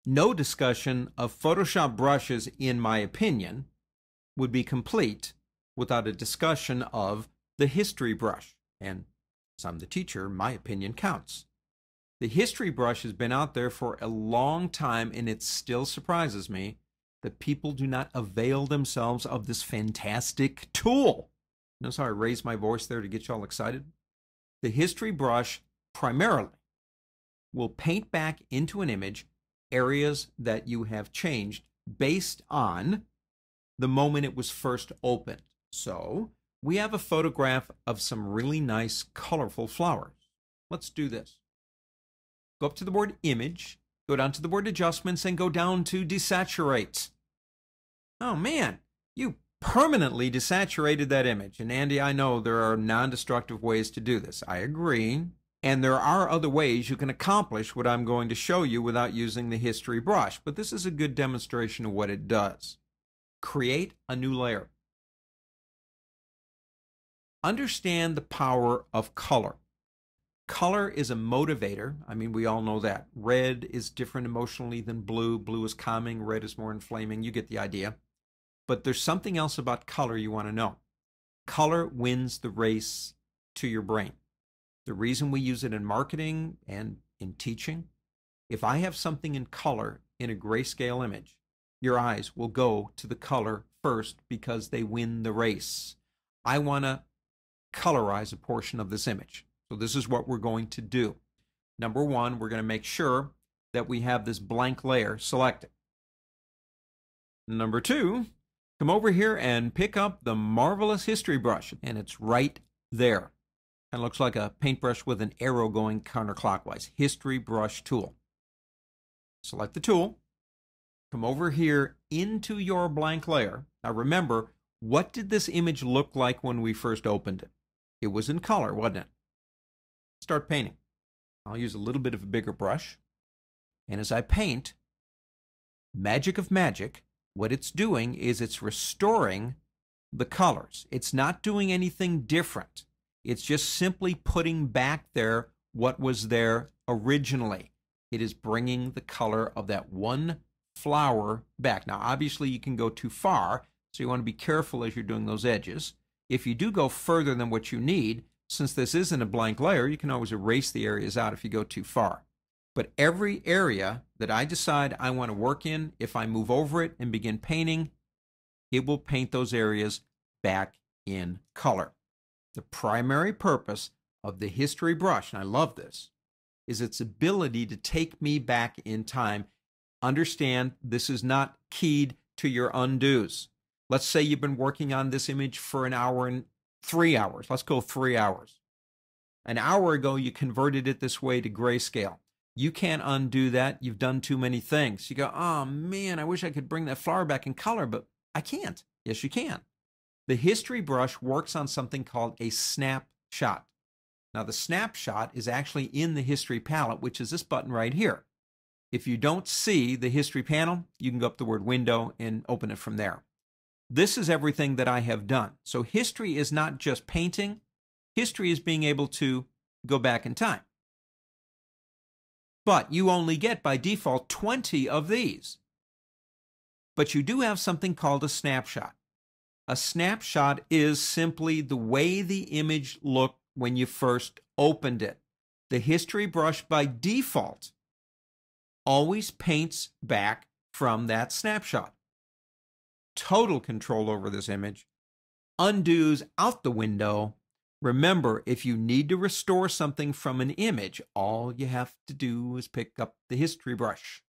No discussion of Photoshop brushes, in my opinion, would be complete without a discussion of the history brush. And as I'm the teacher, my opinion counts. The history brush has been out there for a long time, and it still surprises me that people do not avail themselves of this fantastic tool. Notice how I raised my voice there to get you all excited? The history brush primarily will paint back into an image areas that you have changed based on the moment it was first opened. So we have a photograph of some really nice colorful flowers. Let's do this. Go up to the word image, go down to the word adjustments, and go down to desaturate. Oh man, you permanently desaturated that image. And Andy, I know there are non-destructive ways to do this. I agree. And there are other ways you can accomplish what I'm going to show you without using the history brush. But this is a good demonstration of what it does. Create a new layer. Understand the power of color. Color is a motivator. I mean, we all know that. Red is different emotionally than blue. Blue is calming. Red is more inflaming. You get the idea. But there's something else about color you want to know. Color wins the race to your brain. The reason we use it in marketing and in teaching, if I have something in color in a grayscale image, your eyes will go to the color first because they win the race. I want to colorize a portion of this image. So this is what we're going to do. Number one, we're going to make sure that we have this blank layer selected. Number two, come over here and pick up the marvelous history brush, and it's right there. Kind of looks like a paintbrush with an arrow going counterclockwise. History brush tool. Select the tool. Come over here into your blank layer. Now remember, what did this image look like when we first opened it? It was in color, wasn't it? Start painting. I'll use a little bit of a bigger brush. And as I paint, magic of magic, what it's doing is it's restoring the colors. It's not doing anything different. It's just simply putting back there what was there originally. It is bringing the color of that one flower back. Now, obviously, you can go too far, so you want to be careful as you're doing those edges. If you do go further than what you need, since this isn't a blank layer, you can always erase the areas out if you go too far. But every area that I decide I want to work in, if I move over it and begin painting, it will paint those areas back in color. The primary purpose of the history brush, and I love this, is its ability to take me back in time. Understand, this is not keyed to your undos. Let's say you've been working on this image for an hour and 3 hours. Let's go 3 hours. An hour ago, you converted it this way to grayscale. You can't undo that. You've done too many things. You go, oh man, I wish I could bring that flower back in color, but I can't. Yes, you can. The history brush works on something called a snapshot. Now, the snapshot is actually in the history palette, which is this button right here. If you don't see the history panel, you can go up the word window and open it from there. This is everything that I have done. So history is not just painting. History is being able to go back in time. But you only get, by default, 20 of these. But you do have something called a snapshot. A snapshot is simply the way the image looked when you first opened it. The history brush, by default, always paints back from that snapshot. Total control over this image. Undos out the window. Remember, if you need to restore something from an image, all you have to do is pick up the history brush.